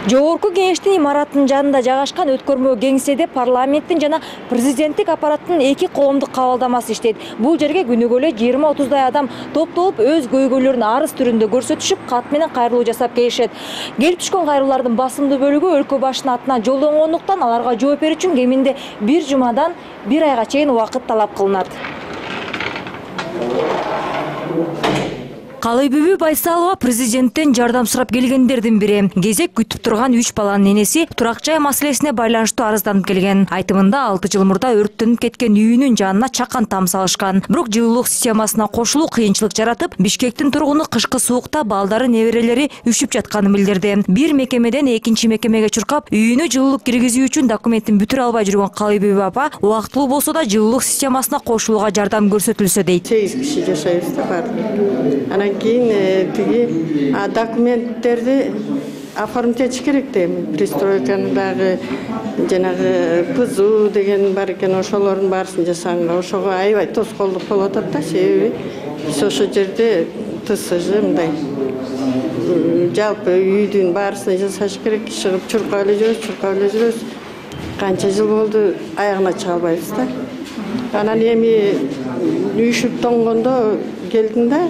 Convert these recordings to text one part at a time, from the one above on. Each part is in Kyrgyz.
Жогорку кеңештин имаратынын жанында жайгашкан өткөрмө кеңседе парламенттин жана президенттик аппараттын эки коомдук кабылдамасы иштейт. Бул жерге күнүгө эле 20-30дай адам топтолуп өз көйгөйлөрүн арыз түрүндө көрсөтүшүп, кат менен кайрылуу жасап келишет. Келип түшкөн кайрылуулардын басымдуу бөлүгү өлкө башынын атынан жолдонгондуктан аларга жооп берүү үчүн кеминде 1 жумадан 1 айга чейин убакыт талап кылынат. Калайбүбү Байсалова президенттен жардам сурап келгендердин бири. Кезек күтүп турган 3 баланын энеси турак жай маселесине байланыштуу арызданып келген. Айтымында 6 жыл мурда өрттөнүп кеткен үйүнүн жанына чакан там салышкан. Бирок жылуулук системасына кошулуу кыйынчылык жаратып, Бишкектин тургуну кышкы суукта балдары, неберелери үшүп жатканын билдирди. Бир мекемеден экинчи мекемеге чуркап, үйүнө жылуулук киргизүү үчүн документин бүтүрө албай жүргөн Калайбүбү апа убактылуу болсо да жылуулук системасына кошулууга жардам көрсөтүлсө дейт. 8 киши жашайбыз да баары. Кейін тиги документтерди оформить етиш керек дейм. Пристройкандағы жанагы ПЗУ деген бар экен, ошолордун баарысын жасаганга ошого аябай тоскоолдук болуп атат да, себеби биз ошол жерде ТСЖ мындай жалпы үйдүн баарысын жасаш керек, чыгып чуркап эле жүрөбүз. Канча жыл болду аягына чыга албайбыз да. Анан эми үйшүп тоңгондо келдим да,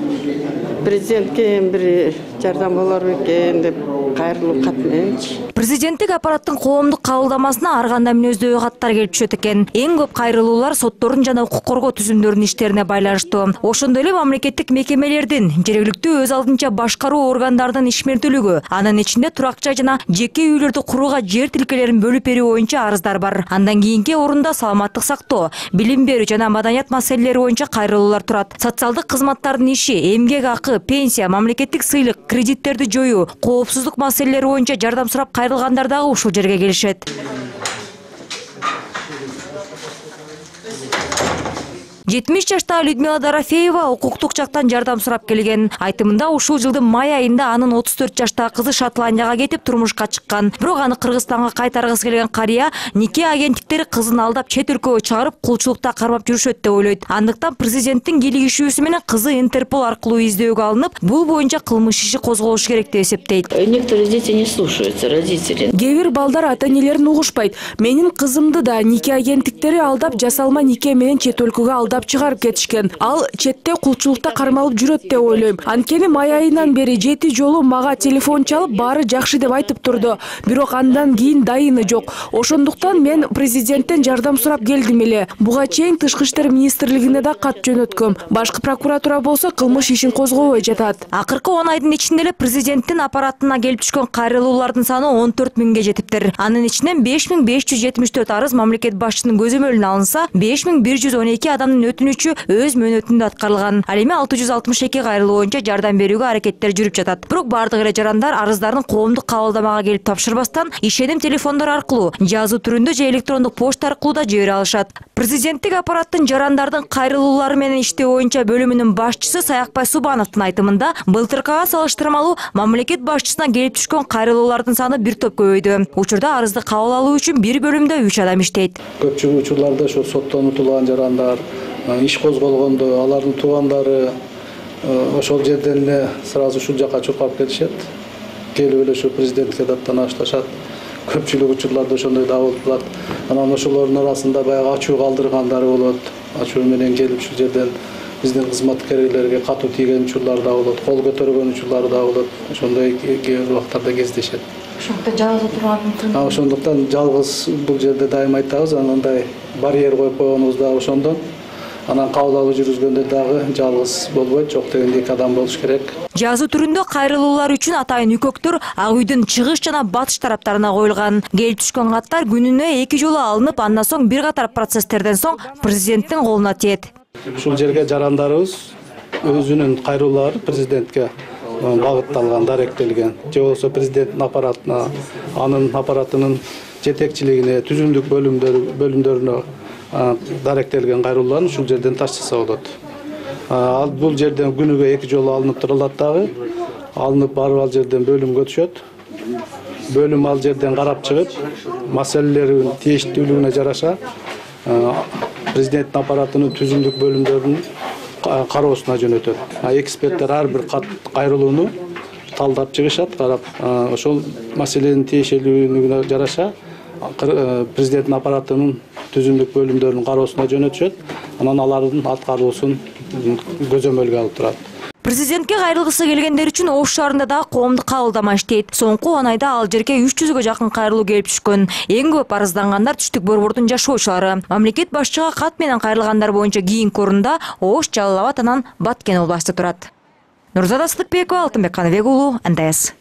президентке бир жардам болор экен деп кайрылуу кат мененчи. Президенттик аппараттын коомдук кабылдамасына ар кандай мүнөздөөгө каттар келип түшөт экен. Эң көп кайрылуулар соттордун жана укук коргоо түзүмдөрүнүн иштерине байланыштуу. Ошондой эле мамлекеттик мекемелердин, жергиликтүү өз алдынча башкаруу органдарынын ишмердүүлүгү, анын ичинде турак жай жана жеке үйлөрдү курууга жер тилкелерин бөлүп берүү боюнча арыздар бар. Андан кийинки орунда саламаттык сактоо, билим берүү жана маданият маселелери боюнча кайрылуулар турат. Социалдык кызматтардын иши, эмгек акы, пенсия, мамлекеттик сыйлык, кредиттерди жоюу, коопсуздук маселелери боюнча жардам сурап кайрылгандар дагы ушул жерге келишет. 70 жаштагы Людмила Дорофеева укуктук жактан жардам сурап келген. Айтымында ушул жылдын май айында анын 34 жаштагы кызы Шотландияга кетип турмушка чыккан. Бирок аны Кыргызстанга кайтаргысы келген карыя нике агенттиктери кызын алдап чет өлкөгө чыгарып кулчулукта кармап жүрүшөт деп ойлойт. Андыктан президенттин кийлигишүүсү менен кызы Интерпол аркылуу издөөгө алынып, бул боюнча кылмыш иши козголуш керек деп эсептейт. Некоторые дети не слушаются родителей. Кээ бир балдар ата-энелерин угушпайт. Менин кызымды да нике агенттиктери алдап, жасалма нике менен чет өлкөгө алдап чыгарып кетишкен. Ал четте кулчулукта кармалып жүрөт деп ойлойм. Анткени май айынан бери 7 жолу мага телефон чалып, баары жакшы деп айтып турду. Бирок андан кийин дайыны жок. Ошондуктан мен президенттен жардам сурап келдим эле. Буга чейин Тышкы иштер министрлигине да кат жөнөткөм. Башкы прокуратура болсо кылмыш ишин козгобой жатат. Акыркы 10 айдын ичинде эле президенттин аппаратына келип түшкөн кайрылуулардын саны 14 миңге жетиптир. Анын ичинен 5574 арыз мамлекет башчысынын көзөмөлүнө алынса, 5112 адамдын өтүнүчү өз мөөнөтүндө аткарылган. Ал эми 662 кайрылуу боюнча жардам берүүгө аракеттер жүрүп жатат. Бирок бардык эле жарандар арыздарын коомдук кабылдамага келип тапшырбастан, ишеним телефондор аркылуу, жазуу түрүндө же электрондук почта аркылуу да жибере алышат. Президенттик аппараттын жарандардын кайрылуулары менен иштөө боюнча бөлүмүнүн башчысы Саякбай Субановдун айтымында, былтыркыга салыштырмалуу мамлекет башчысына келип түшкөн кайрылуулардын саны бир топ көбөйдү. Учурда арызды кабыл алуу үчүн бир бөлүмдө 3 адам иштейт. Көпчүлүк учурларда ошо соттон утулган жарандар, иш козголгондо алардын туугандары ошол жерден эле сразу ушул жака чуркап келишет. Келип эле ошо президентке даттана башташат. Көпчүлүк учурларда ошондой да болуп турат. Анан ошолордун арасында баягы ачуу калтыргандары болот. Ачуу менен келип ушул жерден биздин кызматкерлерге катуу тийген учурлар да болот, кол көтөргөн учурлар да болот. Ошондой кээ бир убактарда кездешет. Ошондуктан жалгыз отурган ошондуктан жалгыз бул жерде дайым айтабыз, анандай барьер коюп койгонубуз да ошондон. Анан кабыл алуу жүргүзгөндө дагы жалгыз болбойт, жок дегенде 2 адам болуш керек. Жазуу түрүндө кайрылуулар үчүн атайын үкөктөр Ак үйдүн чыгыш жана батыш тараптарына коюлган. Келип түшкөн каттар күнүнө 2 жолу алынып, андан соң бир катар процесстерден соң президенттин колуна тиет. Ушул жерге жарандарыбыз өзүнүн кайрылуулары президентке багытталган, даректелген. Же болбосо президенттин аппаратына, анын аппаратынын жетекчилигине, түзүмдүк бөлүмдөрүнө даректелген кайрылууларын ушул жерден таштаса болот. Ал бул жерден күнүгө 2 жолу алынып турулат дагы. Алынып барып ал жерден бөлүмгө түшөт. Бөлүм ал жерден карап чыгып, маселелерин тийиштүүлүгүнө жараша президенттин аппаратынын түзүмдүк бөлүмдөрүнүн кароосуна жөнөтөт. Эксперттер ар бир кайрылууну талдап чыгышат, карап, ошол маселенин тиешелүүлүгүнө жараша президенттин аппаратынын түзүмдүк бөлүмдөрүнүн кароосуна жөнөтүшөт. Анан алардын аткаруусун көзөмөлгө алып турат. Президентке кайрылгысы келгендер үчүн Ош шаарында да коомдук кабылдама иштейт. Соңку 10 айда ал жерге 300гө жакын кайрылуу келип түшкөн. Эң көп арыздангандар Түштүк Борбордун жашоочулары. Мамлекет башчыга кат менен кайрылгандар боюнча кийинки орунда Ош, Жалал Абад анан Баткен областы турат. Нурзада Сыдыкбекова, Алтынбек Каныбек уулу, НТС.